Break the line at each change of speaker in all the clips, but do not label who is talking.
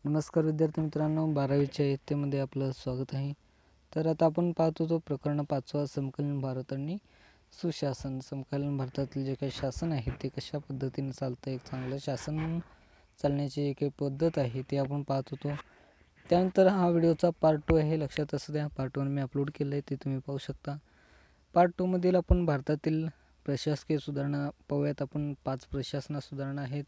नमस्कार विद्यार्थी मित्रांनो, 12वीच्या इयत्तेमध्ये आपलं स्वागत आहे. तर आता आपण पाहतो तो प्रकरण 5वा समकालीन भारत आणि सुशासन. समकालीन भारतातील जे काही शासन आहे ते कशा पद्धतीने चालतं, एक चांगलं शासन चालण्याची जी काही पद्धत आहे ते आपण पाहत होतो. त्यानंतर हा व्हिडिओचा पार्ट 2 आहे, लक्षात असू द्या. पार्ट 1 मी अपलोड केलं आहे, ते तुम्ही पाहू शकता. पार्ट 2 मधील आपण भारतातील प्रशासकीय सुधारणा पाहूयात. आपण 5 प्रशासना सुधारणा आहेत.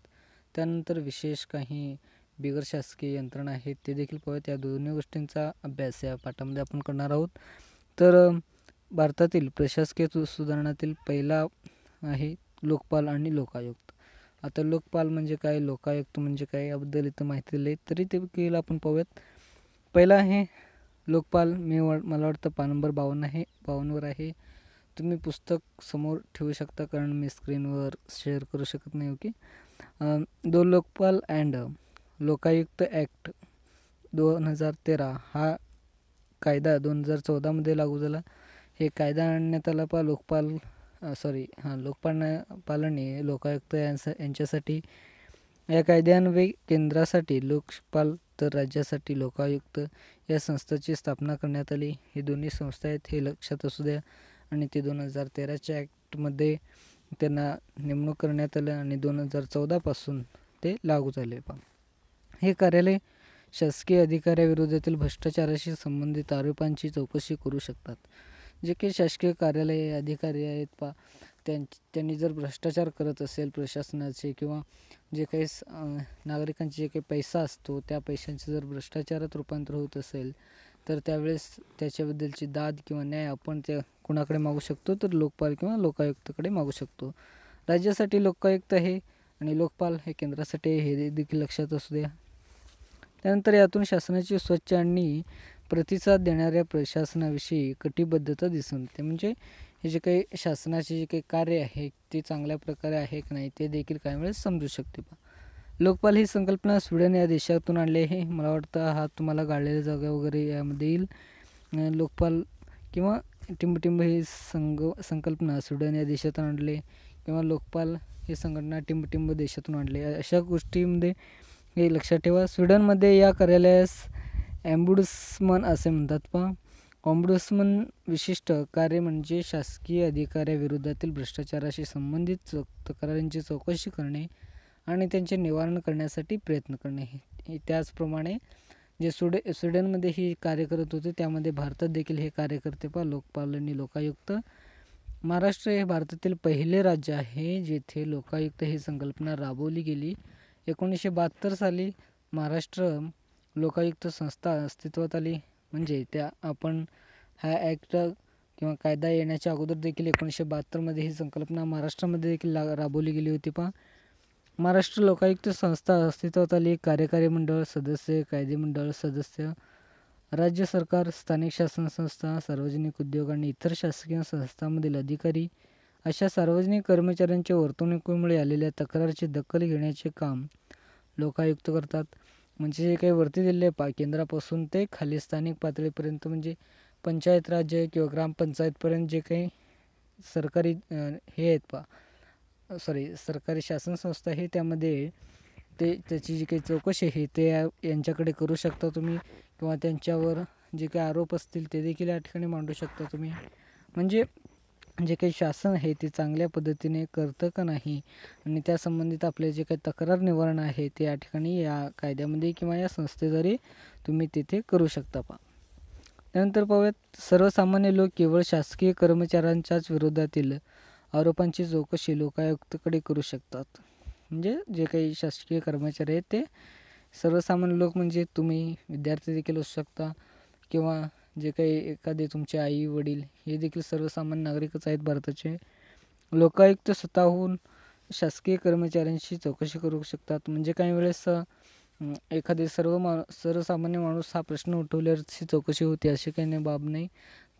त्यानंतर विशेष काही बिगर शासकीय यंत्रणा आहेत ते देखील पाहूयात. या दोन्ही गोष्टींचा अभ्यास या पाठामध्ये आपण करणार आहोत. तर भारतातील प्रशासकीय सुधारणातील पहिला आहे लोकपाल आणि लोकायुक्त. आता लोकपाल म्हणजे काय, लोकायुक्त म्हणजे काय याबद्दल इथं माहिती दिली आहे, तरी ते देखील आपण पाहूयात. पहिला आहे लोकपाल. मला वाटतं पान नंबर 52वर आहे. तुम्ही पुस्तक समोर ठेवू शकता कारण मी स्क्रीनवर शेअर करू शकत नाही. ओके. दो लोकपाल अँड लोकायुक्त ॲक्ट 2013 हा कायदा 2014मध्ये लागू झाला. हे कायदा आणण्यात आला लोकपालाने लोकायुक्त यांच्यासाठी. या कायद्यान्वये केंद्रासाठी लोकपाल तर राज्यासाठी लोकायुक्त या संस्थेची स्थापना करण्यात आली. ही दोन्ही संस्था आहेत हे लक्षात असू द्या. आणि ते 2013च्या ॲक्टमध्ये त्यांना नेमणूक करण्यात आलं आणि 2014पासून ते लागू झाले. हे कार्यालय शासकीय अधिकाऱ्याविरोधातील भ्रष्टाचाराशी संबंधित आरोपांची चौकशी करू शकतात. जे काही शासकीय कार्यालय अधिकारी आहेत त्यांनी जर भ्रष्टाचार करत असेल प्रशासनाचे किंवा जे काही नागरिकांचे जे काही पैसा असतो त्या पैशांचे जर भ्रष्टाचारात रूपांतर होत असेल तर त्यावेळेस त्याच्याबद्दलची दाद किंवा न्याय आपण त्या कुणाकडे मागू शकतो, तर लोकपाल किंवा लोकायुक्तकडे मागू शकतो. राज्यासाठी लोकायुक्त आहे आणि लोकपाल हे केंद्रासाठी, हे देखील लक्षात असू द्या. त्यानंतर यातून शासनाची स्वच्छ आणि प्रतिसाद देणाऱ्या प्रशासनाविषयी कटिबद्धता दिसून येते. म्हणजे हे जे काही शासनाचे जे काही कार्य आहे ते चांगल्या प्रकारे आहे की नाही ते देखील काही वेळेस समजू शकते. लोकपाल ही संकल्पना स्वीडन या देशातून आणली आहे. मला वाटतं हा तुम्हाला गाळलेल्या जागा वगैरे यामध्ये येईल. लोकपाल किंवा टिंबटिंब ही संकल्पना स्वीडन या देशातून आणली किंवा लोकपाल ही संघटना टिंबटिंब देशातून आणली. अशा गोष्टीमध्ये हे लक्षात ठेवा. स्वीडनमध्ये या कार्यालयास ॲम्बुड्समन असे म्हणतात. ऑम्बुड्समन विशिष्ट कार्य म्हणजे शासकीय अधिकाऱ्याविरोधातील भ्रष्टाचाराशी संबंधित तक्रारींची चौकशी करणे आणि त्यांचे निवारण करण्यासाठी प्रयत्न करणे. त्याचप्रमाणे जे स्वीडनमध्ये ही कार्य करत होते त्यामध्ये भारतात देखील हे कार्य करते लोकपाल आणि लोकायुक्त. महाराष्ट्र हे भारतातील पहिले राज्य आहे जेथे लोकायुक्त ही संकल्पना राबवली गेली. 1972 साली महाराष्ट्र लोकायुक्त संस्था अस्तित्वात आली. म्हणजे आपण हा ॲक्ट किंवा कायदा येण्याच्या अगोदर देखील 1972मध्ये ही संकल्पना महाराष्ट्रामध्ये देखील राबवली गेली होती. महाराष्ट्र लोकायुक्त संस्था अस्तित्वात आली. कार्यकारी मंडळ सदस्य, कायदेमंडळ सदस्य, राज्य सरकार, स्थानिक शासन संस्था, सार्वजनिक उद्योग आणि इतर शासकीय संस्थांमधील अधिकारी अशा सार्वजनिक कर्मचाऱ्यांच्या वर्तणुकीमुळे आलेल्या तक्रारीची दखल घेण्याचे काम लोकायुक्त करतात. म्हणजे जे काही वरती दिले केंद्रापासून ते खाली स्थानिक पातळीपर्यंत म्हणजे पंचायत राज्य किंवा ग्रामपंचायतपर्यंत जे काही सरकारी हे आहेत सरकारी शासन संस्था आहे त्यामध्ये त्याची जी काही चौकशी आहे ते यांच्याकडे करू शकता तुम्ही किंवा त्यांच्यावर जे काही आरोप असतील ते देखील या ठिकाणी मांडू शकता तुम्ही. म्हणजे जे काही शासन आहे ते चांगल्या पद्धतीने करतं का नाही आणि त्या संबंधित आपले जे काही तक्रार निवारण आहे ते या ठिकाणी या कायद्यामध्ये किंवा या संस्थेद्वारे तुम्ही तिथे करू शकता. त्यानंतर पाहूयात सर्वसामान्य लोक केवळ शासकीय कर्मचाऱ्यांच्याच विरोधातील आरोपांची चौकशी लोकायुक्तकडे करू शकतात. म्हणजे जे काही शासकीय कर्मचारी आहेत ते सर्वसामान्य लोक म्हणजे तुम्ही विद्यार्थी देखील असू शकता किंवा जे काही एखादे तुमचे आई वडील हे देखील सर्वसामान्य नागरिकच आहेत भारताचे. लोकायुक्त स्वतःहून शासकीय कर्मचाऱ्यांशी चौकशी करू शकतात. म्हणजे काही वेळेस एखादे सर्वसामान्य माणूस हा प्रश्न उठवल्यावरची चौकशी होते अशी काही बाब नाही,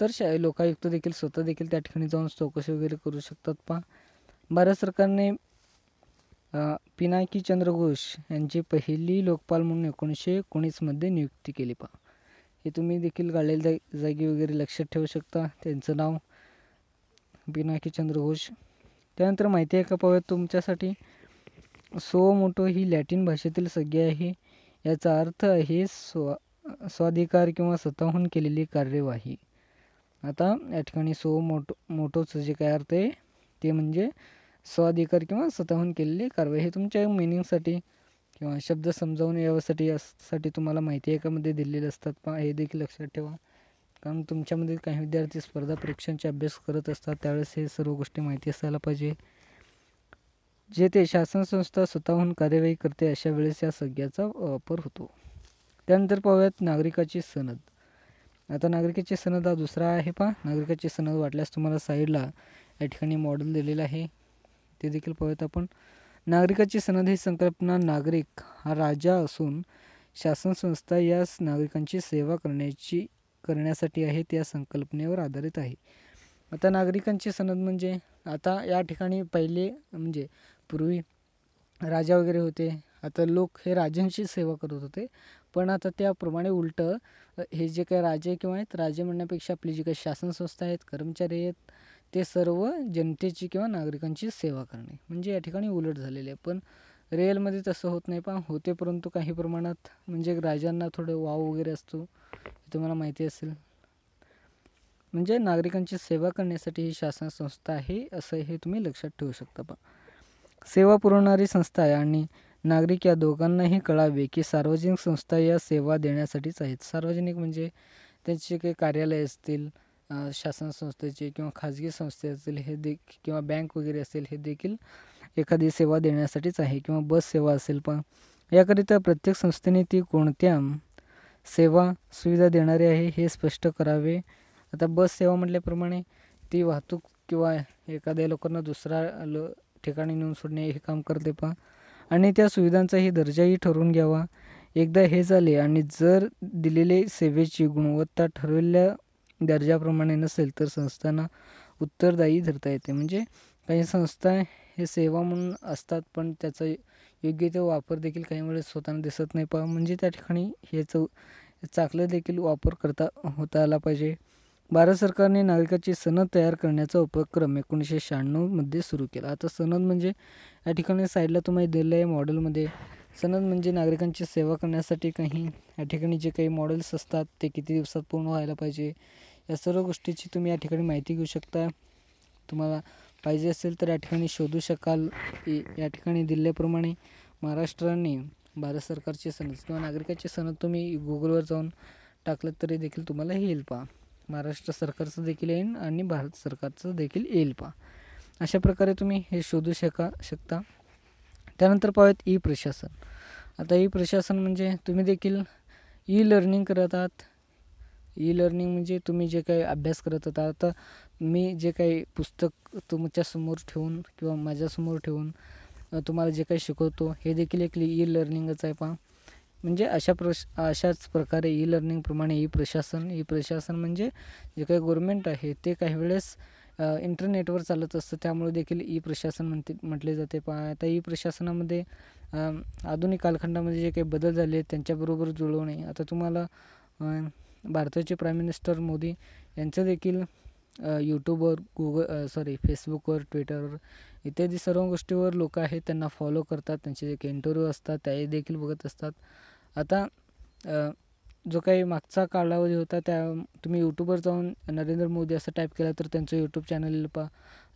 तर लोकायुक्त देखील स्वतः देखील त्या ठिकाणी जाऊन चौकशी वगैरे करू शकतात. भारत सरकारने पिनाकी चंद्र घोष यांची पहिली लोकपाल म्हणून 1919मध्ये नियुक्ती केली. हे तुम्ही देखील गाळलेल्या जागी वगैरे लक्षात ठेवू शकता. त्यांचं नाव पिनाकी चंद्र घोष. त्यानंतर माहिती आहे का पाहूयात तुमच्यासाठी. सो मोटो ही लॅटिन भाषेतील संज्ञा आहे. याचा अर्थ आहे स्वाधिकार किंवा स्वतःहून केलेली कार्यवाही. आता या ठिकाणी मोटोचं जे काय अर्थ आहे ते म्हणजे स्वाधिकार किंवा स्वतःहून केलेली कारवाई. हे तुमच्या मिनिंगसाठी किंवा शब्द समजावून यासाठी तुम्हाला माहिती एकामध्ये दिलेले असतात पहा, हे देखील लक्षात ठेवा. कारण तुमच्यामध्ये काही विद्यार्थी स्पर्धा परीक्षांचे अभ्यास करत असतात, त्यावेळेस हे सर्व गोष्टी माहिती असायला पाहिजे. जे ते शासन संस्था स्वतःहून कार्यवाही करते अशा वेळेस या संज्ञाचा वापर होतो. त्यानंतर पाहूयात नागरिकाची सनद. आता नागरिकाची सनद हा दुसरा आहे पहा. नागरिकाची सनद वाटल्यास तुम्हाला साईडला या ठिकाणी मॉडेल दिलेलं आहे, ते देखील पाहूयात आपण. नागरिकाची सनद ही संकल्पना नागरिक हा राजा असून शासन संस्था या नागरिकांची सेवा करण्यासाठी आहे, त्या संकल्पनेवर आधारित आहे. आता नागरिकांची सनद म्हणजे आता या ठिकाणी पहिले म्हणजे पूर्वी राजा वगैरे होते, आता लोक हे राजांची सेवा करत होते. पण आता त्याप्रमाणे उलटं हे जे काही राजे किंवा आहेत, राजे म्हणण्यापेक्षा आपली जी काही शासन संस्था आहेत, कर्मचारी आहेत, ते सर्व जनतेची किंवा नागरिकांची सेवा करणे, म्हणजे या ठिकाणी उलट झालेले आहे. पण रिअलमध्ये तसं होत नाही पहा, होते परंतु काही प्रमाणात. म्हणजे राजांना थोडं वाव वगैरे असतो, हे तुम्हाला माहिती असेल. म्हणजे नागरिकांची सेवा करण्यासाठी ही शासन संस्था आहे, असं हे तुम्ही लक्षात ठेवू शकता पहा. सेवा पुरवणारी संस्था आहे आणि नागरिक या दोघांनाही कळावे की सार्वजनिक संस्था या सेवा देण्यासाठीच आहेत. सार्वजनिक म्हणजे त्यांचे काही कार्यालय असतील शासन संस्थेचे किंवा खाजगी संस्थे असतील, हे किंवा बँक वगैरे असेल, हे देखील एखादी सेवा देण्यासाठीच आहे. किंवा बस सेवा असेल पहा, याकरिता प्रत्येक संस्थेने ती कोणत्या सेवा सुविधा देणारे आहे हे स्पष्ट करावे. आता बस सेवा म्हटल्याप्रमाणे ती वाहतूक किंवा एखाद्या लोकांना दुसऱ्या ठिकाणी नेऊन सोडणे हे काम करते पहा. आणि त्या सुविधांचाही दर्जाही ठरवून घ्यावा. एकदा हे झाले आणि जर दिलेले सेवेची गुणवत्ता ठरवलेल्या दर्जाप्रमाणे नसेल तर संस्थांना उत्तरदायी धरता येते. म्हणजे काही संस्था हे सेवा म्हणून असतात, पण त्याचा योग्य ते वापर देखील काही वेळेस होताना दिसत नाही पहा. म्हणजे त्या ठिकाणी ह्याचं चांगलं देखील वापर होता आला पाहिजे. भारत सरकारने नागरिकाची सनद तयार करण्याचा उपक्रम 1996 मध्ये सुरू केला. आता सनद म्हणजे या ठिकाणी साईडला तुम्हाला दिलेलं आहे मॉडेलमध्ये. सनद म्हणजे नागरिकांची सेवा करण्यासाठी काही या ठिकाणी जे काही मॉडेल्स असतात ते किती दिवसात पूर्ण व्हायला पाहिजे, या सर्व गोष्टीची तुम्ही या ठिकाणी माहिती घेऊ शकता. तुम्हाला पाहिजे असेल तर या ठिकाणी शोधू शकाल. या ठिकाणी दिल्याप्रमाणे महाराष्ट्राने भारत सरकारची सनद किंवा नागरिकाची सनद तुम्ही गुगलवर जाऊन टाकलं तरी देखील तुम्हाला हे येईल पहा. महाराष्ट्र सरकारचं देखील येईल आणि भारत सरकारचं देखील येईल पहा. अशा प्रकारे तुम्ही हे शोधू शकता. त्यानंतर पाहूयात ई प्रशासन. आता ई प्रशासन म्हणजे तुम्ही देखील ई लर्निंग करत आहात. ई लर्निंग म्हणजे तुम्ही जे काही अभ्यास करत होता, आता मी जे काही पुस्तक तुमच्यासमोर ठेवून किंवा माझ्यासमोर ठेवून तुम्हाला जे काही शिकवतो हे देखील एक ई लर्निंगच आहे पहा. म्हणजे अशाच प्रकारे ई लर्निंगप्रमाणे ई प्रशासन म्हणजे जे काही गव्हर्नमेंट आहे ते काही वेळेस इंटरनेटवर चालत असतं, त्यामुळे देखील ई प्रशासन म्हटले जाते पहा. आता ई प्रशासनामध्ये आधुनिक कालखंडामध्ये जे काही बदल झाले आहेत त्यांच्याबरोबर जुळवणे. आता तुम्हाला भारताचे प्राईम मिनिस्टर मोदी यांचं देखील यूट्यूबवर फेसबुकवर, ट्विटरवर इत्यादी सर्व गोष्टीवर लोक आहेत त्यांना फॉलो करतात, त्यांचे जे काही इंटरव्ह्यू असतात ते देखील बघत असतात. आता जो काही मागचा कालावधी होता त्या तुम्ही यूट्यूबवर जाऊन नरेंद्र मोदी असं टाईप केला तर त्यांचं यूट्यूब चॅनल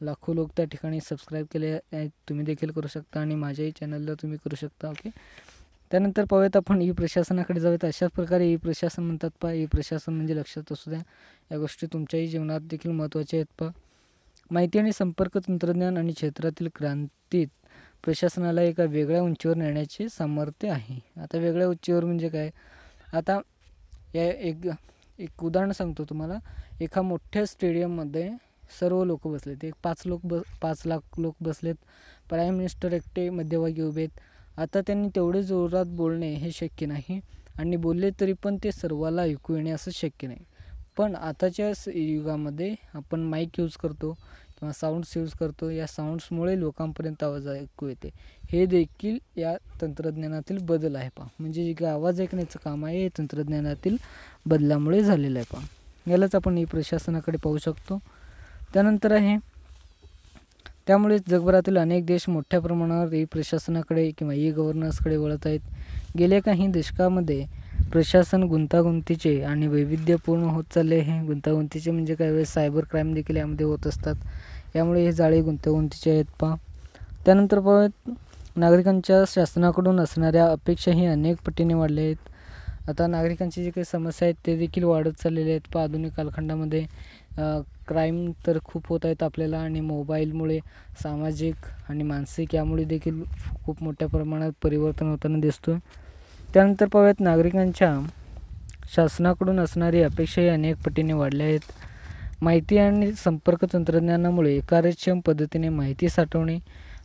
लाखो लोक त्या ठिकाणी सबस्क्राईब केले आहेत. तुम्ही देखील करू शकता आणि माझ्याही चॅनलला तुम्ही करू शकता. ओके, त्यानंतर पाहूयात आपण ई प्रशासनाकडे जाऊयात. अशाच प्रकारे ई प्रशासन म्हणतात पहा. ई प्रशासन म्हणजे लक्षात असू द्या, या गोष्टी तुमच्याही जीवनात देखील महत्त्वाच्या आहेत पहा. माहिती आणि संपर्क तंत्रज्ञान आणि क्षेत्रातील क्रांतीत प्रशासनाला एका वेगळ्या उंचीवर नेण्याचे सामर्थ्य आहे. आता वेगळ्या उंचीवर म्हणजे काय, आता या एक उदाहरण सांगतो तुम्हाला. एका मोठ्या स्टेडियममध्ये सर्व लोक बसलेत, 5 लाख लोक बसलेत. प्राईम मिनिस्टर एकटे मध्यभागी उभे आहेत. आता त्यांनी तेवढे जोरात बोलणे हे शक्य नाही आणि बोलले तरी पण ते सर्वाला ऐकू येणे असं शक्य नाही. पण आताच्या युगामध्ये आपण माईक यूज करतो किंवा साऊंड्स यूज करतो. या साऊंड्समुळे लोकांपर्यंत आवाज ऐकू येते. हे देखील या तंत्रज्ञानातील बदल आहे पहा. म्हणजे जे काही आवाज ऐकण्याचं काम आहे हे तंत्रज्ञानातील बदलामुळे झालेलं आहे पहा. यालाच आपण ई प्रशासनाकडे पाहू शकतो. त्यानंतर आहे त्यामुळेच जगभरातील अनेक देश मोठ्या प्रमाणावर ई प्रशासनाकडे किंवा ई गव्हर्नन्सकडे वळत आहेत. गेल्या काही दशकामध्ये प्रशासन गुंतागुंतीचे आणि वैविध्यपूर्ण होत चालले आहे. गुंतागुंतीचे म्हणजे काही वेळेस सायबर क्राईम देखील यामध्ये होत असतात. यामुळे हे जाळे गुंतागुंतीचे आहेत पहा. त्यानंतर नागरिकांच्या शासनाकडून असणाऱ्या अपेक्षाही अनेक पटीने वाढल्या आहेत. आता नागरिकांची जी काही समस्या आहेत ते देखील वाढत चाललेले आहेत पहा. आधुनिक कालखंडामध्ये क्राईम तर खूप होत आहेत आपल्याला, आणि मोबाईलमुळे सामाजिक आणि मानसिक यामुळे देखील खूप मोठ्या प्रमाणात परिवर्तन होताना दिसतो. त्यानंतर पाहूयात नागरिकांच्या शासनाकडून असणारी अपेक्षाही अनेक पटीने वाढल्या आहेत. माहिती आणि संपर्क तंत्रज्ञानामुळे कार्यक्षम पद्धतीने माहिती साठवणे,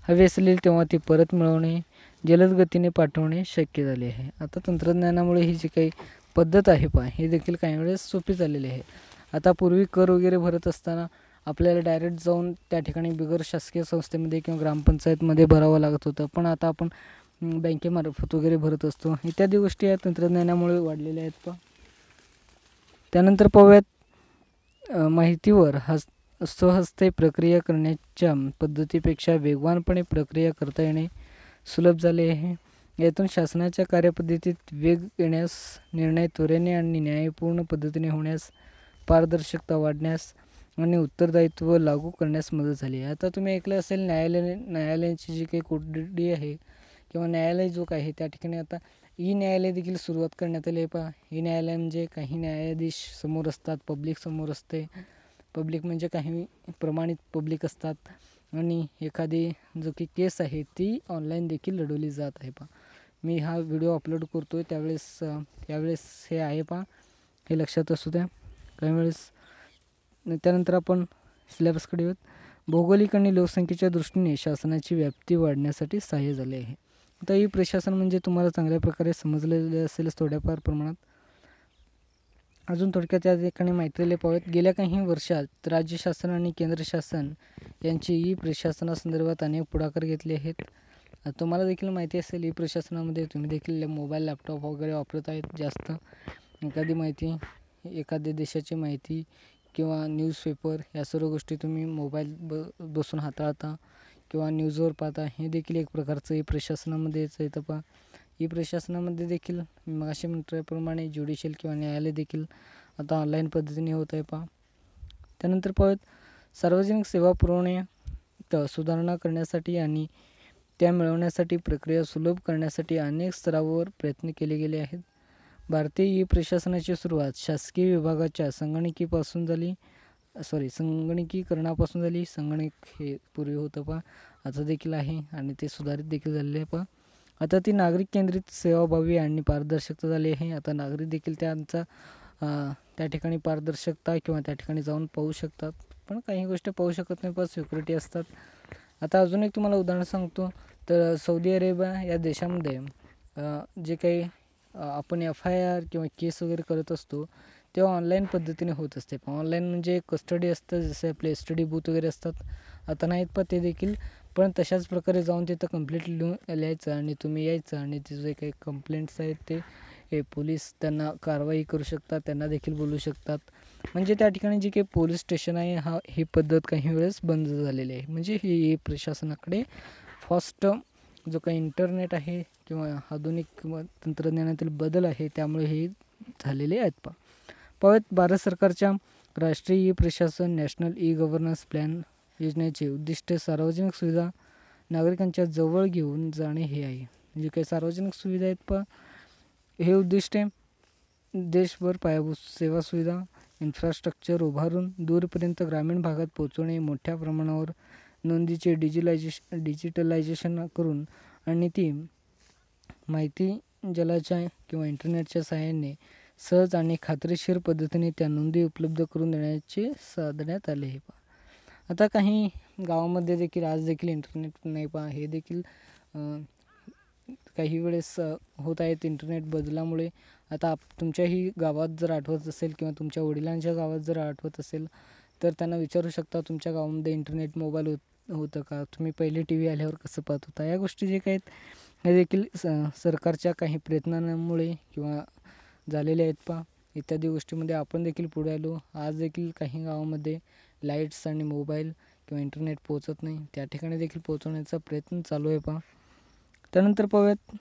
हवी असेल तेव्हा ती परत मिळवणे, जलद गतीने पाठवणे शक्य झाले आहे. आता तंत्रज्ञानामुळे ही जी काही पद्धत आहे पहा, ही देखील काही वेळेस सोपी झालेली आहे. आता पूर्वी कर वगैरे भरत असताना आपल्याला डायरेक्ट जाऊन त्या ठिकाणी बिगर शासकीय संस्थेमध्ये किंवा ग्रामपंचायतमध्ये भरावं लागत होतं, पण आता आपण बँकेमार्फत वगैरे भरत असतो. इत्यादी गोष्टी या तंत्रज्ञानामुळे वाढलेल्या आहेत पहा. त्यानंतर पाहूयात माहितीवर स्वहस्ते प्रक्रिया करण्याच्या पद्धतीपेक्षा वेगवानपणे प्रक्रिया करता येणे सुलभ झाले आहे. यातून शासनाच्या कार्यपद्धतीत वेग येण्यास, निर्णय त्वरेने आणि न्यायपूर्ण पद्धतीने होण्यास, पारदर्शकता वाढण्यास आणि उत्तरदायित्व लागू करण्यास मदत झाली आहे. आता तुम्ही ऐकलं असेल न्यायालयाची जी काही कोठडी आहे किंवा न्यायालय जो आहे त्या ठिकाणी आता ई न्यायालय देखील सुरुवात करण्यात आली आहे पहा. ई न्यायालय म्हणजे काही न्यायाधीश समोर असतात, पब्लिक समोर असते. पब्लिक म्हणजे काही प्रमाणित पब्लिक असतात, आणि एखादी जो की केस आहे ती ऑनलाईन देखील लढवली जात आहे पहा. मी हा व्हिडिओ अपलोड करतोय त्यावेळेस हे आहे पहा, हे लक्षात असू द्या काही वेळेस. त्यानंतर आपण सिलेबसकडे येऊत. भौगोलिक आणि लोकसंख्येच्या दृष्टीने शासनाची व्याप्ती वाढण्यासाठी सहाय्य झाले आहे. आता ई प्रशासन म्हणजे तुम्हाला चांगल्या प्रकारे समजलेले असेलच थोड्याफार प्रमाणात. अजून थोडक्यात या ठिकाणी माहिती पाहूयात. गेल्या काही वर्षात राज्य शासन आणि केंद्र शासन यांची ई प्रशासनासंदर्भात अनेक पुढाकार घेतले आहेत. तुम्हाला देखील माहिती असेल ई प्रशासनामध्ये तुम्ही देखील मोबाईल, लॅपटॉप वगैरे वापरत आहेत जास्त. एखादी माहिती, एखाद्या देशाची माहिती किंवा न्यूजपेपर या सर्व गोष्टी तुम्ही मोबाईल बसून हाताळता किंवा न्यूजवर पाहता. हे देखील एक प्रकारचं ई प्रशासनामध्येच येतं पहा. ई प्रशासनामध्ये देखील मगाशी म्हटल्याप्रमाणे ज्युडिशियल किंवा न्यायालय देखील आता ऑनलाईन पद्धतीने होत आहे पहा. त्यानंतर पाहूयात सार्वजनिक सेवा पुरवण्यात सुधारणा करण्यासाठी आणि त्या मिळवण्यासाठी प्रक्रिया सुलभ करण्यासाठी अनेक स्तरावर प्रयत्न केले गेले आहेत. भारतीय ई प्रशासनाची सुरुवात शासकीय विभागाच्या संगणकीकरणापासून झाली. संगणक हे पूर्वी होतं पहा, आता देखील आहे आणि ते सुधारित देखील झालेले आहे पहा. आता ती नागरिक केंद्रित, सेवाभावी आणि पारदर्शकता झाली आहे. आता नागरिक देखील त्या ठिकाणी पारदर्शकता किंवा त्या ठिकाणी जाऊन पाहू शकतात, पण काही गोष्टी पाहू शकत नाही, पण सिक्युरिटी असतात. आता अजून एक तुम्हाला उदाहरण सांगतो. तर सौदी अरेबिया या देशामध्ये जे काही आपण FIR किंवा केस वगैरे करत असतो तेव्हा ऑनलाईन पद्धतीने होत असते. ऑनलाईन म्हणजे कस्टडी असतं, जसे आपले स्टडी बूथ वगैरे असतात, आता नाहीत पण ते देखील, पण तशाच प्रकारे जाऊन तिथं कंप्लीट लिहायचं आणि तुम्ही यायचं, आणि तिथे जे काही कंप्लेंट्स आहेत ते पोलीस त्यांना कारवाई करू शकतात, त्यांना देखील बोलू शकतात. म्हणजे त्या ठिकाणी जे काही पोलीस स्टेशन आहे ही पद्धत काही वेळेस बंद झालेली आहे. म्हणजे ही प्रशासनाकडे फास्ट जो काही इंटरनेट आहे किंवा आधुनिक तंत्रज्ञानातील बदल आहे त्यामुळे हे झालेले आहेत पाहूयात. भारत सरकारच्या राष्ट्रीय ई प्रशासन नॅशनल ई गव्हर्नन्स प्लॅन योजनेचे उद्दिष्ट सार्वजनिक सुविधा नागरिकांच्या जवळ घेऊन जाणे हे आहे. म्हणजे काही सार्वजनिक सुविधा आहेत हे उद्दिष्ट देशभर पायाभूत सेवा सुविधा इन्फ्रास्ट्रक्चर उभारून दूरपर्यंत ग्रामीण भागात पोहोचवणे, मोठ्या प्रमाणावर नोंदीचे डिजिटलायझेशन करून आणि ती माहिती जलाच्या किंवा इंटरनेटच्या सहाय्याने सहज आणि खात्रीशीर पद्धतीने त्या नोंदी उपलब्ध करून देण्याचे साधण्यात आले आहे. आता काही गावामध्ये देखील आज देखील इंटरनेट नाही पहा, हे देखील काही वेळेस होत आहेत इंटरनेट बदलामुळे. आता तुमच्याही गावात जर आठवत असेल किंवा तुमच्या वडिलांच्या गावात जर आठवत असेल तर त्यांना विचारू शकता तुमच्या गावामध्ये इंटरनेट मोबाईल होतं का, तुम्ही पहिले TV आल्यावर कसं पाहत होता. या गोष्टी जे काही आहेत हे देखील सरकारच्या काही प्रयत्नांमुळे किंवा झालेले आहेत पहा. इत्यादी गोष्टीमध्ये आपण देखील पुढे आलो. आज देखील काही गावामध्ये लाईट्स आणि मोबाईल किंवा इंटरनेट पोहोचत नाही त्या ठिकाणी देखील पोहोचवण्याचा प्रयत्न चालू आहे पहा. त्यानंतर पाहूयात,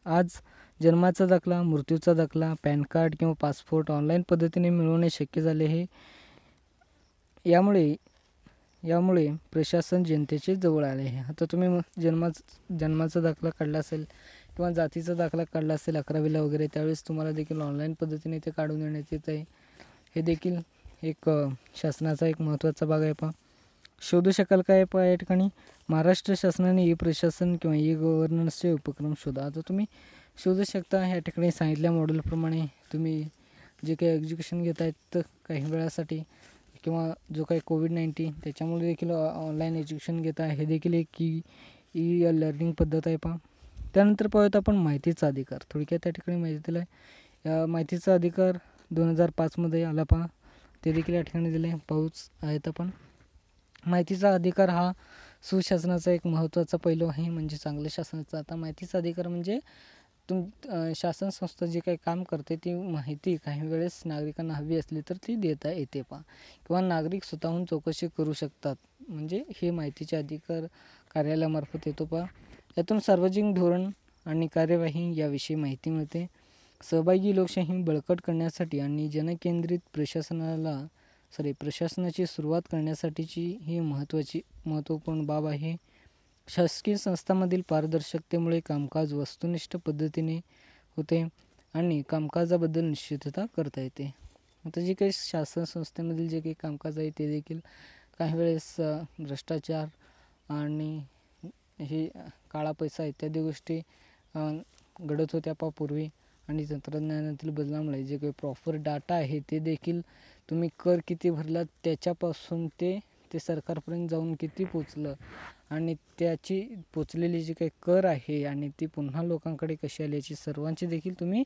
आज जन्माचा दाखला, मृत्यूचा दाखला, पॅन कार्ड किंवा पासपोर्ट ऑनलाईन पद्धतीने मिळवणे शक्य झाले आहे. यामुळे प्रशासन जनतेचे जवळ आले आहे. आता तुम्ही जन्माचा दाखला काढला असेल किंवा जातीचा दाखला काढला असेल 11वीला वगैरे, त्यावेळेस तुम्हाला देखील ऑनलाईन पद्धतीने ते काढून देण्यात येत आहे. हे देखील एक शासनाचा एक महत्त्वाचा भाग आहे पहा. शोधू शकाल काय पहा या ठिकाणी, महाराष्ट्र शासनाने ई प्रशासन किंवा ई गव्हर्नन्सचे उपक्रम शोधा. आता तुम्ही शोधू शकता. ह्या ठिकाणी सांगितल्या मॉडेलप्रमाणे तुम्ही जे काही एज्युकेशन घेत आहेत तर काही वेळासाठी किंवा जो काही कोविड-19 त्याच्यामुळे देखील ऑनलाईन एज्युकेशन घेत आहे, हे देखील एक ई लर्निंग पद्धत आहे पहा. त्यानंतर पाहूयात आपण माहितीचा अधिकार. थोडक्यात त्या ठिकाणी माहिती दिलं आहे. या माहितीचा अधिकार 2005मध्ये आला पहा, ते देखील या ठिकाणी दिले पाऊच आहेत आपण. माहितीचा अधिकार हा सुशासनाचा एक महत्त्वाचा पैलू आहे, म्हणजे चांगल्या शासनाचा. आता माहितीचा अधिकार म्हणजे शासन संस्था जे काही काम करते ती माहिती काही वेळेस नागरिकांना हवी असली तर ती देता येते पहा, किंवा नागरिक स्वतःहून चौकशी करू शकतात, म्हणजे हे माहितीचे अधिकार कार्यालयामार्फत येतो पहा. यातून सार्वजनिक धोरण आणि कार्यवाही याविषयी माहिती मिळते. सहभागी लोकशाही बळकट करण्यासाठी आणि जनकेंद्रित प्रशासनाची सुरुवात करण्यासाठीची ही महत्त्वपूर्ण बाब आहे. शासकीय संस्थांमधील पारदर्शकतेमुळे कामकाज वस्तुनिष्ठ पद्धतीने होते आणि कामकाजाबद्दल निश्चितता करता येते. आता जे काही शासन संस्थेमधील जे काही कामकाज आहे ते देखील काही वेळेस भ्रष्टाचार आणि हे काळा पैसा इत्यादी गोष्टी घडत होत्या पहा पूर्वी, आणि तंत्रज्ञानातील बदलामुळे जे काही प्रॉपर डाटा आहे ते देखील तुम्ही कर किती भरला त्याच्यापासून ते सरकारपर्यंत जाऊन किती पोचलं आणि त्याची पोचलेली जी काही कर आहे आणि ती पुन्हा लोकांकडे कशी आली याची सर्वांची देखील तुम्ही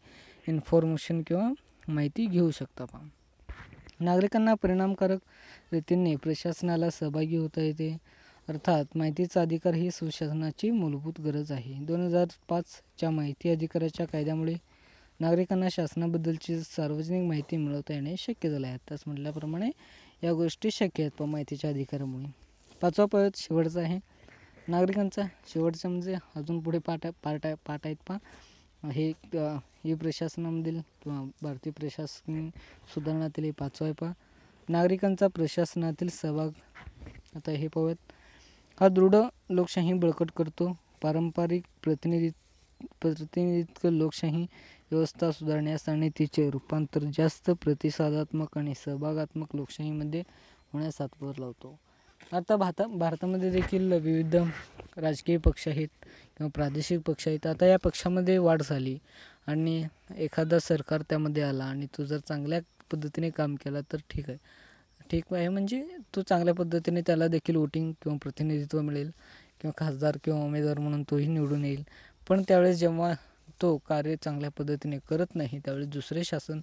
इन्फॉर्मेशन किंवा माहिती घेऊ शकता पहा. नागरिकांना परिणामकारक रीतीने प्रशासनाला सहभागी होता येते. अर्थात माहितीचा अधिकार ही सुशासनाची मूलभूत गरज आहे. 2005च्या माहिती अधिकाराच्या कायद्यामुळे नागरिकांना शासनाबद्दलची सार्वजनिक माहिती मिळवता येणे शक्य झाले आहे. आताच म्हटल्याप्रमाणे या गोष्टी शक्य आहेत पण माहितीच्या अधिकारामुळे. 5वा पायत शेवटचा आहे नागरिकांचा. शेवटचा म्हणजे अजून पुढे पाठ आहेत पहा. हे ही प्रशासनामधील किंवा भारतीय प्रशासन सुधारणातील 5वा आहे पहा, नागरिकांचा प्रशासनातील सहभाग. आता हे पाहूयात, हा दृढ लोकशाही बळकट करतो. पारंपरिक प्रतिनिधित्व लोकशाही व्यवस्था सुधारण्यास आणि तिचे रूपांतर जास्त प्रतिसादात्मक आणि सहभागात्मक लोकशाहीमध्ये होण्यास हातभार लावतो. आता भारतामध्ये देखील विविध राजकीय पक्ष आहेत किंवा प्रादेशिक पक्ष आहेत. आता या पक्षामध्ये वाढ झाली आणि एखादा सरकार त्यामध्ये आला आणि तो जर चांगल्या पद्धतीने काम केला तर ठीक आहे, म्हणजे तो चांगल्या पद्धतीने त्याला देखील वोटिंग किंवा प्रतिनिधित्व मिळेल किंवा खासदार किंवा उमेदवार म्हणून तोही निवडून येईल. पण त्यावेळेस जेव्हा तो कार्य चांगल्या पद्धतीने करत नाही त्यावेळेस दुसरे शासन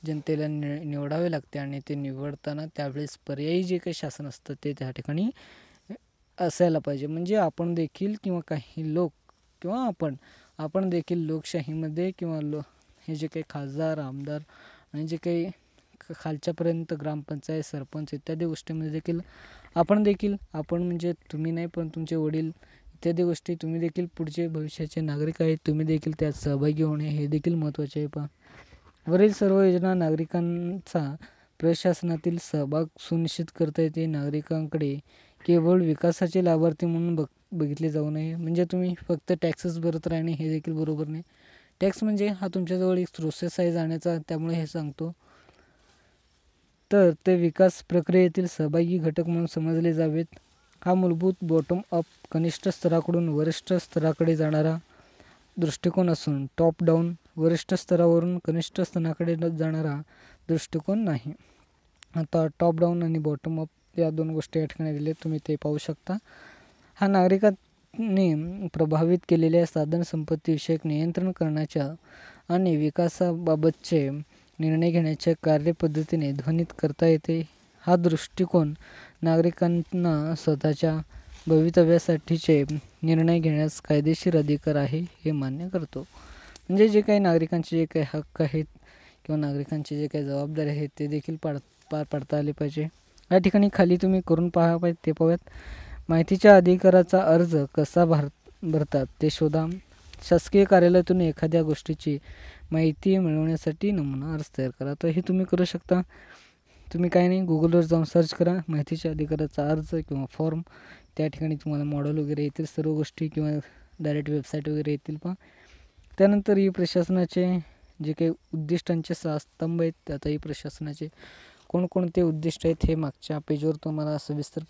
जनतेला निवडावे लागते आणि ते निवडताना त्यावेळेस पर्यायी जे काही शासन असतं ते त्या ठिकाणी असायला पाहिजे. म्हणजे आपण देखील किंवा काही लोक किंवा आपण देखील लोकशाहीमध्ये किंवा हे जे काही खासदार आमदार आणि जे काही खालच्यापर्यंत ग्रामपंचायत सरपंच इत्यादी गोष्टींमध्ये देखील आपण म्हणजे तुम्ही नाही पण तुमचे वडील इत्यादी गोष्टी तुम्ही देखील पुढचे भविष्याचे नागरिक आहेत, तुम्ही देखील त्यात सहभागी होणे हे देखील महत्त्वाचे आहे पहा. वरील सर्व योजना नागरिकांचा प्रशासनातील सहभाग सुनिश्चित करता येते. नागरिकांकडे केवळ विकासाचे लाभार्थी म्हणून बघितले जाऊ नये. म्हणजे तुम्ही फक्त टॅक्सेस भरत राहणे हे देखील बरोबर नाही. टॅक्स म्हणजे हा तुमच्याजवळ एक प्रोसेस आहे जाण्याचा, त्यामुळे हे सांगतो. तर ते विकास प्रक्रियेतील सहभागी घटक म्हणून समजले जावेत. हा मूलभूत बॉटम अप कनिष्ठ स्तराकडून वरिष्ठ स्तराकडे जाणारा दृष्टिकोन असून टॉप डाऊन वरिष्ठ स्तरावरून कनिष्ठ स्तराकडे जाणारा दृष्टिकोन नाही. आता टॉप डाऊन आणि बॉटम अप या दोन गोष्टी या ठिकाणी दिल्या, तुम्ही ते पाहू शकता. हा नागरिकांनी प्रभावित केलेल्या साधन संपत्ती विषयक नियंत्रण करण्याच्या आणि विकासाबाबतचे निर्णय घेण्याच्या कार्यपद्धतीने ध्वनित करता येते. हा दृष्टिकोन नागरिकांना स्वतःच्या भवितव्यासाठीचे निर्णय घेण्यास कायदेशीर अधिकार आहे हे मान्य करतो. म्हणजे जे काही नागरिकांचे जे काही हक्क आहेत किंवा नागरिकांची जे काही जबाबदारी आहेत ते देखील पार पाडता आले पाहिजे. या ठिकाणी खाली तुम्ही करून पहा पाहिजे ते पाहूयात. माहितीच्या अधिकाराचा अर्ज कसा भरतात ते शोधा. शासकीय कार्यालयातून एखाद्या गोष्टीची माहिती मिळवण्यासाठी नमुना अर्ज तयार करा. तर हे तुम्ही करू शकता. तुम्ही काही नाही, गुगलवर जाऊन सर्च करा माहितीच्या अधिकाराचा अर्ज किंवा फॉर्म. त्या ठिकाणी तुम्हाला मॉडेल वगैरे येतील, सर्व गोष्टी, किंवा डायरेक्ट वेबसाईट वगैरे येतील पहा. त्यानंतर ई प्रशासनाचे जे काही उद्दिष्टांचे 6 स्तंभ आहेत. आता ई प्रशासनाचे कोणकोणते उद्दिष्ट आहेत हे मागच्या पेजवर तुम्हाला सविस्तर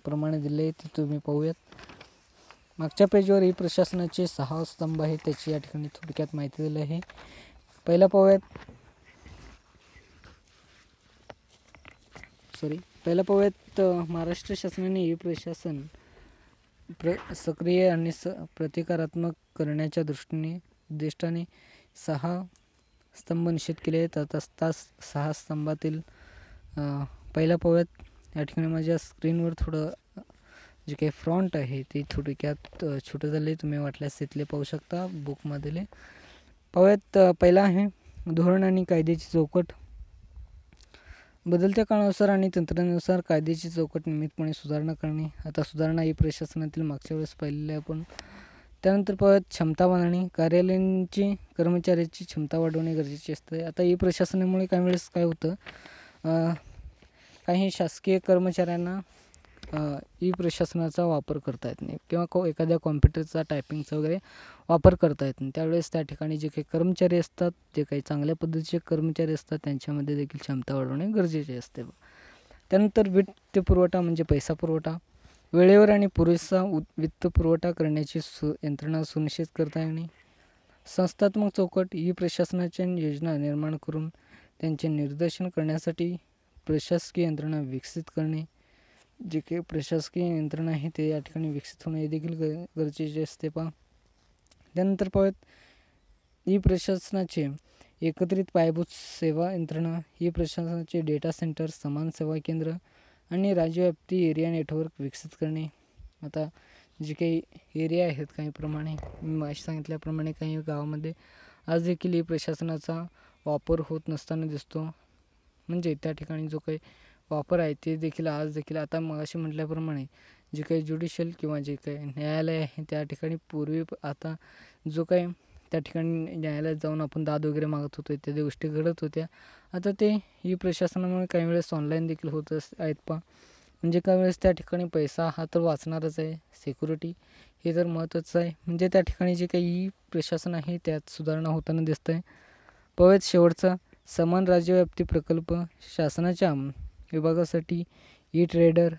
प्रमाणे दिले आहे, ते तुम्ही पाहूयात. मागच्या पेजवर ई प्रशासनाचे 6 स्तंभ आहेत, त्याची या ठिकाणी थोडक्यात माहिती दिली आहे. पहिला पाहूयात. महाराष्ट्र शासनाने ई प्रशासन सक्रिय आणि प्रतिकारात्मक करण्याच्या उद्दिष्टाने 6 स्तंभ निश्चित केले आहेत. आता 6 स्तंभातील पहिला पाहूयात. या ठिकाणी माझ्या स्क्रीनवर थोडं जे काही फ्रॉन्ट आहे ते थोडक्यात छोटं झाले, तुम्ही वाटल्यास तिथले पाहू शकता बुकमधले. पाहूयात. पहिला आहे धोरण आणि कायद्याची चौकट. बदलत्या काळानुसार आणि तंत्रज्ञानानुसार कायद्याची चौकट नियमितपणे सुधारणा करणे. आता सुधारणा ई प्रशासनातील मागच्या वेळेस पाहिलेली आहे आपण. त्यानंतर पाहूयात क्षमता वाढवणे. कार्यालयांची कर्मचाऱ्याची क्षमता वाढवणे गरजेचे असते. आता ई प्रशासनामुळे काही वेळेस काय होतं, काही शासकीय कर्मचाऱ्यांना ई प्रशासनाचा वापर करता येत नाही, किंवा एखाद्या कॉम्प्युटरचा टायपिंगचा वगैरे वापर करता येत नाही. त्यावेळेस त्या ठिकाणी जे काही कर्मचारी असतात, जे काही चांगल्या पद्धतीचे कर्मचारी असतात, त्यांच्यामध्ये देखील क्षमता वाढवणे गरजेचे असते. त्यानंतर वित्त पुरवठा म्हणजे पैसा पुरवठा. वेळेवर आणि पुरेसा वित्त पुरवठा करण्याची यंत्रणा सुनिश्चित करता येणे. संस्थात्मक चौकट. ई प्रशासनाच्या योजना निर्माण करून त्यांचे निर्देशन करण्यासाठी प्रशासकीय यंत्रणा विकसित करणे. जे काही प्रशासकीय यंत्रणा आहे ते या ठिकाणी विकसित होणे देखील गरजेचे असते पहा. त्यानंतर पाहूयात. ई प्रशासनाचे एकत्रित पायाभूत सेवा यंत्रणा. ई प्रशासनाचे डेटा सेंटर, समान सेवा केंद्र आणि राज्यव्याप्ती एरिया नेटवर्क विकसित करणे. आता जे काही एरिया आहेत, काही प्रमाणे मी माहिती सांगितल्याप्रमाणे काही गावामध्ये आज देखील ई प्रशासनाचा वापर होत नसताना दिसतो. म्हणजे त्या ठिकाणी जो काही वापर आहे ते देखील आज देखील, आता मगाशी म्हटल्याप्रमाणे जे काही ज्युडिशियल किंवा जे काही न्यायालय आहे त्या ठिकाणी पूर्वी, आता जो काही त्या ठिकाणी न्यायालयात जाऊन आपण दाद वगैरे मागत होतो, इत्यादी गोष्टी घडत होत्या. आता ते ई प्रशासनामुळे काही वेळेस ऑनलाईन देखील होत आहेत पहा. म्हणजे काही वेळेस त्या ठिकाणी पैसा हा तर वाचणारच आहे, सिक्युरिटी हे तर महत्त्वाचं आहे. म्हणजे त्या ठिकाणी जे काही ई प्रशासन आहे त्यात सुधारणा होताना दिसत आहे. पाहूयात शेवटचा. समान राज्यव्याप्ती प्रकल्प. शासनाच्या विभागासाठी E trader,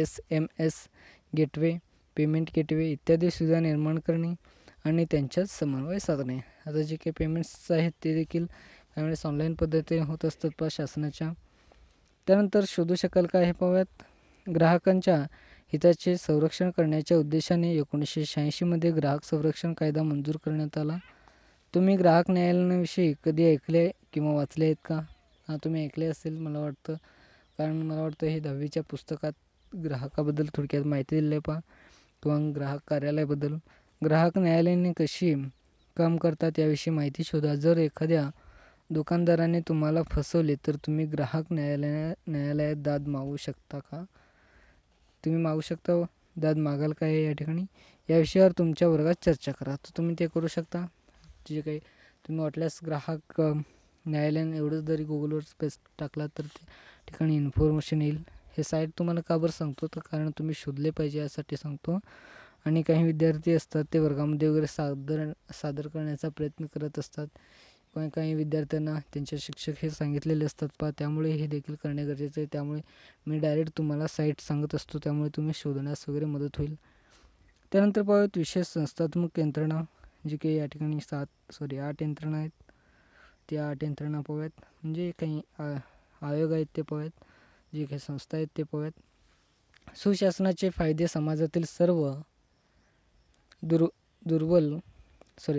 SMS gateway, payment gateway इत्यादी सुविधा निर्माण करणे आणि त्यांच्यात समन्वय साधणे. आता जे काही पेमेंट्स आहेत ते देखील त्यावेळेस ऑनलाईन पद्धतीने होत असतात पहा शासनाच्या. त्यानंतर शोधू शकाल का हे पाहूयात. ग्राहकांच्या हिताचे संरक्षण करण्याच्या उद्देशाने 1986 मध्ये ग्राहक संरक्षण कायदा मंजूर करण्यात आला. तुम्ही ग्राहक न्यायालयाविषयी कधी ऐकले किंवा वाचले आहेत का? हां, तुम्ही ऐकले असेल मला वाटतं, कारण मला वाटतं हे 10वीच्या पुस्तकात ग्राहकाबद्दल थोडक्यात माहिती दिली आहे पहा, किंवा ग्राहक कार्यालयाबद्दल. ग्राहक न्यायालयाने कशी काम करतात याविषयी माहिती शोधा. जर एखाद्या दुकानदाराने तुम्हाला फसवले तर तुम्ही ग्राहक न्यायालयात दाद मागू शकता का? तुम्ही मागू शकता. दाद मागाल काय या ठिकाणी? या विषयावर तुमच्या वर्गात चर्चा करा. तर तुम्ही ते करू शकता. जे काही तुम्ही वाटल्यास ग्राहक न्यायालय एवढंच जरी गुगलवर स्पेस टाकला तर त्या ठिकाणी इन्फॉर्मेशन येईल. हे साईट तुम्हाला का बरं सांगतो, तर कारण तुम्ही शोधले पाहिजे यासाठी सांगतो. आणि काही विद्यार्थी असतात ते वर्गामध्ये वगैरे सादर करण्याचा प्रयत्न करत असतात, किंवा काही विद्यार्थ्यांना त्यांचे शिक्षक हे सांगितलेले असतात पहा, त्यामुळे हे देखील करणे गरजेचे आहे. त्यामुळे मी डायरेक्ट तुम्हाला साईट सांगत असतो, त्यामुळे तुम्ही शोधण्यास वगैरे मदत होईल. त्यानंतर पाहूयात विशेष संस्थात्मक यंत्रणा. जे काही या ठिकाणी 8 यंत्रणा आहेत, त्या 8 यंत्रणा पाहूयात. म्हणजे काही आयोग आहेत ते पाहूयात, जे काही संस्था आहेत ते पाहूयात. सुशासनाचे फायदे. समाजातील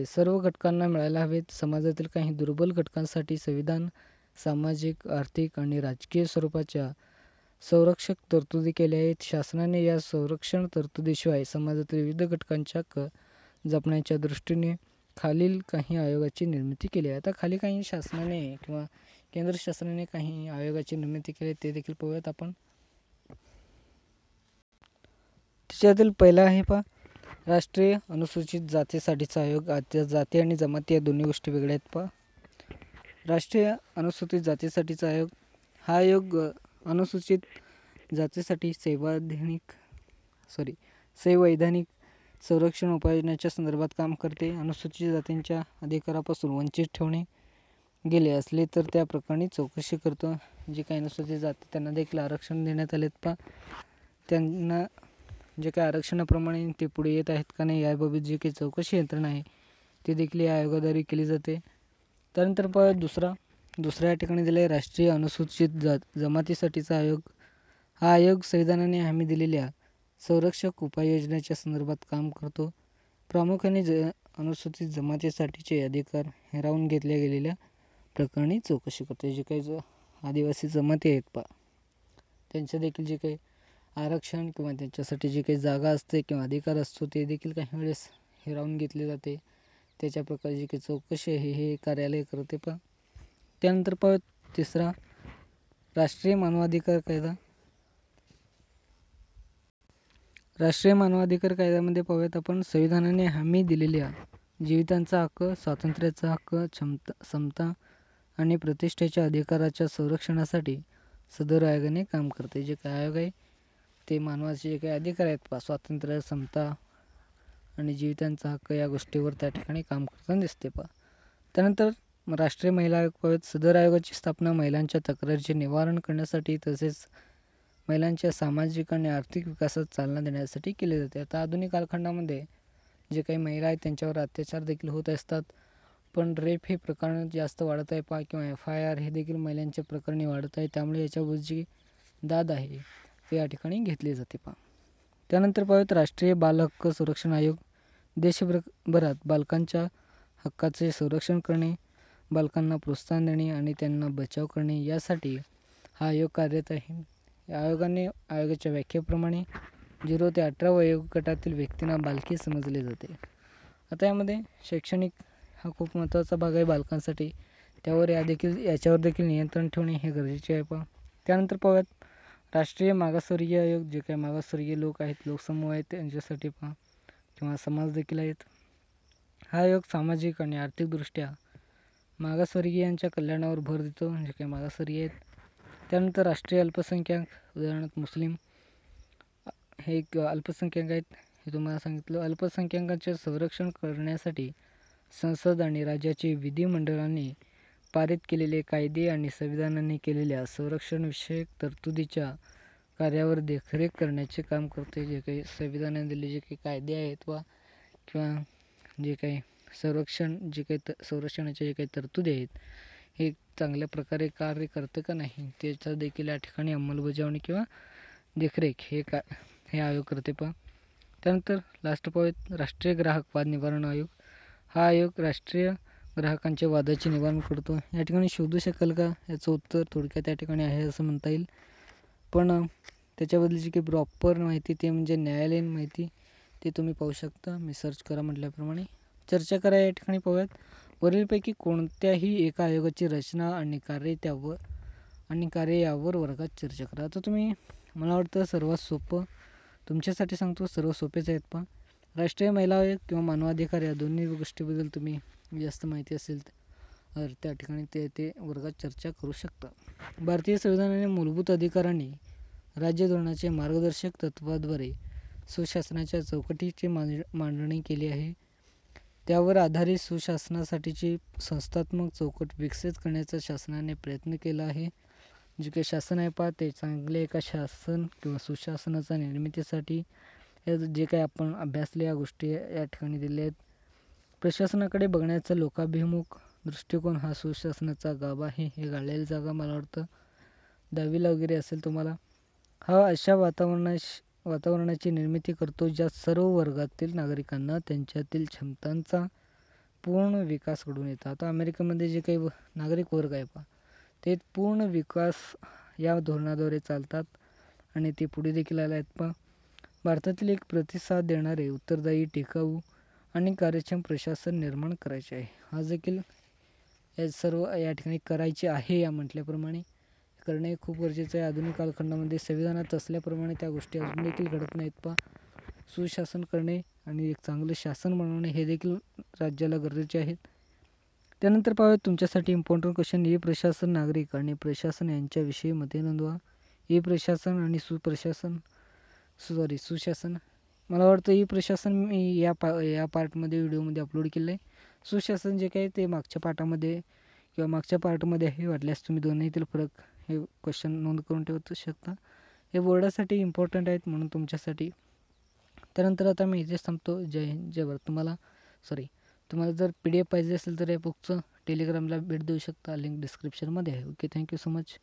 सर्व घटकांना मिळायला हवेत. समाजातील काही दुर्बल घटकांसाठी संविधान सामाजिक, आर्थिक आणि राजकीय स्वरूपाच्या संरक्षक तरतुदी केल्या आहेत. शासनाने या संरक्षण तरतुदीशिवाय समाजातील विविध घटकांच्या जपण्याच्या दृष्टीने खालील काही आयोगाची निर्मिती केली आहे. आता खाली काही शासनाने किंवा केंद्र शासनाने काही आयोगाची निर्मिती केली ते देखील पाहूयात आपण. त्याच्यातील पहिला आहे राष्ट्रीय अनुसूचित जातीसाठीचा आयोग. आता जाती आणि जमाती या दोन्ही गोष्टी वेगळ्या आहेत राष्ट्रीय अनुसूचित जातीसाठीचा आयोग हा आयोग अनुसूचित जातीसाठी संवैधानिक संरक्षण उपाययोजनांच्या संदर्भात काम करते. अनुसूचित जातींच्या अधिकारापासून वंचित ठेवणे गेले असले तर त्या प्रकरणी चौकशी करतो. जे काही अनुसूचित जाती त्यांना देखील आरक्षण देण्यात आलेत त्यांना जे काही आरक्षणाप्रमाणे ते पुढे येत आहेत का नाही याबाबत जी काही चौकशी यंत्रणा आहे ती देखील या आयोगाद्वारे केली जाते. त्यानंतर दुसऱ्या ठिकाणी दिले आहे राष्ट्रीय अनुसूचित जमातीसाठीचा आयोग. हा आयोग संविधानाने हमी दिलेल्या संरक्षक उपाययोजनेच्या संदर्भात काम करतो. प्रामुख्याने अनुसूचित जमातीसाठीचे अधिकार हिरावून घेतल्या गेलेल्या प्रकरणी चौकशी करते. जे काही आदिवासी जमाती आहेत त्यांचे देखील जे काही आरक्षण किंवा त्यांच्यासाठी जी काही जागा असते किंवा अधिकार असतो ते देखील काही वेळेस हिरावून घेतले जाते. त्याच्या प्रकारे जी काही चौकशी आहे हे कार्यालय करते त्यानंतर तिसरा राष्ट्रीय मानवाधिकार कायदा. राष्ट्रीय मानवाधिकार कायद्यामध्ये पाहूयात आपण संविधानाने हमी दिलेल्या जीवितांचा हक्क, स्वातंत्र्याचा हक्क, समता आणि प्रतिष्ठेच्या अधिकाराच्या संरक्षणासाठी सदर आयोगाने काम करते. जे काही आयोग आहे ते मानवाचे जे काही अधिकार आहेत स्वातंत्र्य, समता आणि जीवितांचा हक्क या गोष्टीवर त्या ठिकाणी काम करताना दिसते त्यानंतर राष्ट्रीय महिला आयोग पाहूयात. सदर आयोगाची स्थापना महिलांच्या तक्रारीचे निवारण करण्यासाठी तसेच महिलांच्या सामाजिक आणि आर्थिक विकासात चालना देण्यासाठी केले जाते. आता आधुनिक कालखंडामध्ये जे काही महिला आहेत त्यांच्यावर अत्याचार देखील होत असतात, पण रेप हे प्रकरण जास्त वाढत आहे किंवा FIR हे देखील महिलांच्या प्रकरणी वाढत आहे. त्यामुळे याच्यावर जी दाद आहे ते या ठिकाणी घेतली जाते त्यानंतर पाहूयात राष्ट्रीय बाल हक्क संरक्षण आयोग. देशभरात बालकांच्या हक्काचे संरक्षण करणे, बालकांना प्रोत्साहन देणे आणि त्यांना बचाव करणे यासाठी हा आयोग कार्यरत आहे. या आयोगाच्या व्याख्येप्रमाणे 0 ते 18 वयोगटातील व्यक्तींना बालकी समजले जाते. आता यामध्ये शैक्षणिक हा खूप महत्त्वाचा भाग आहे बालकांसाठी. याच्यावर देखील नियंत्रण ठेवणे हे गरजेचे आहे त्यानंतर पाहूयात राष्ट्रीय मागासवर्गीय आयोग. जे काही मागासवर्गीय लोक आहेत, लोकसमूह आहेत त्यांच्यासाठी किंवा समाज देखील आहेत. हा आयोग सामाजिक आणि आर्थिकदृष्ट्या मागासवर्गीयांच्या कल्याणावर भर देतो, जे काही मागासवर्गीय आहेत. त्यानंतर राष्ट्रीय अल्पसंख्याक, उदाहरणार्थ मुस्लिम हे एक अल्पसंख्याक आहेत हे तुम्हाला सांगितलं. अल्पसंख्याकांचे संरक्षण करण्यासाठी संसद आणि राज्याचे विधिमंडळाने पारित केलेले कायदे आणि संविधानाने केलेल्या संरक्षणविषयक तरतुदीच्या कार्यावर देखरेख करण्याचे काम करते. जे काही संविधानाने दिलेले जे काही कायदे आहेत किंवा जे काही संरक्षणाच्या जे काही तरतुदी आहेत हे चांगल्या प्रकारे कार्य करतं का नाही त्याचा देखील या ठिकाणी अंमलबजावणी किंवा देखरेख हे आयोग करते त्यानंतर लास्ट पाहूयात राष्ट्रीय ग्राहक वाद निवारण आयोग. हा आयोग राष्ट्रीय ग्राहकांच्या वादाचे निवारण करतो. या ठिकाणी शोधू शकाल का याचं उत्तर थोडक्यात या ठिकाणी आहे असं म्हणता येईल, पण त्याच्याबद्दलची काही प्रॉपर माहिती ते म्हणजे न्यायालयीन माहिती ते तुम्ही पाहू शकता. मी सर्च करा म्हटल्याप्रमाणे. चर्चा करा या ठिकाणी पाहूयात वरीलपैकी कोणत्याही एका आयोगाची रचना आणि कार्य यावर वर्गात चर्चा करा. आता तुम्ही मला वाटतं सर्वात सोपं तुमच्यासाठी सांगतो, सर्व सोपेच आहेत राष्ट्रीय महिला आयोग किंवा मानवाधिकार या दोन्ही गोष्टीबद्दल तुम्ही जास्त माहिती असेल तर त्या ठिकाणी ते वर्गात चर्चा करू शकता. भारतीय संविधानाने मूलभूत अधिकार आणि राज्य धोरणाचे मार्गदर्शक तत्त्वाद्वारे सुशासनाच्या चौकटीची मांडणी केली आहे. त्यावर आधारित सुशासनासाठीची संस्थात्मक चौकट विकसित करण्याचा शासनाने प्रयत्न केला आहे. जे काही शासन आहे ते चांगले एका शासन किंवा सुशासनाच्या निर्मितीसाठी जे काही आपण अभ्यासले या गोष्टी या ठिकाणी दिल्या आहेत. प्रशासनाकडे बघण्याचा लोकाभिमुख दृष्टिकोन हा सुशासनाचा गाभा आहे. हे गाळलेली जागा मला वाटतं 10वीला वगैरे असेल तुम्हाला. हा अशा वातावरणाची निर्मिती करतो ज्यात सर्व वर्गातील नागरिकांना त्यांच्यातील क्षमतांचा पूर्ण विकास घडून येतो. आता अमेरिकेमध्ये जे काही नागरिक वर्ग आहे ते पूर्ण विकास या धोरणाद्वारे चालतात आणि ते पुढे देखील आले आहेत भारतातील एक प्रतिसाद देणारे, उत्तरदायी, टिकाऊ आणि कार्यक्षम प्रशासन निर्माण करायचे आहे. आज देखील हे सर्व या ठिकाणी करायचे आहे या म्हटल्याप्रमाणे करणे खूप गरजेचं आहे. आधुनिक कालखंडामध्ये संविधानात असल्याप्रमाणे त्या गोष्टी अजून देखील घडत नाहीत. पहा, सुशासन करणे आणि एक चांगले शासन बनवणे हे देखील राज्याला गरजेचे आहेत. त्यानंतर पाहूयात तुमच्यासाठी इम्पॉर्टंट क्वेश्चन. ई प्रशासन, नागरिक आणि प्रशासन यांच्याविषयी मते नोंदवा. ई प्रशासन आणि सुशासन. मला वाटतं ई प्रशासन मी या पार्टमध्ये व्हिडिओमध्ये अपलोड केलं आहे. सुशासन जे काही ते मागच्या पाठामध्ये किंवा मागच्या पार्टमध्ये आहे. वाटल्यास तुम्ही दोन्हीतील फरक हे क्वेश्चन नोंद करून ठेवू शकता. हे बोर्डासाठी इम्पॉर्टंट आहेत म्हणून तुमच्यासाठी. त्यानंतर आता मी इथेच थांबतो. जय हिंद, जय भारत. तुम्हाला जर PDF पाहिजे असेल तर या बुकचं टेलिग्रामला भेट देऊ शकता. लिंक डिस्क्रिप्शनमध्ये आहे. Okay, thank you so much.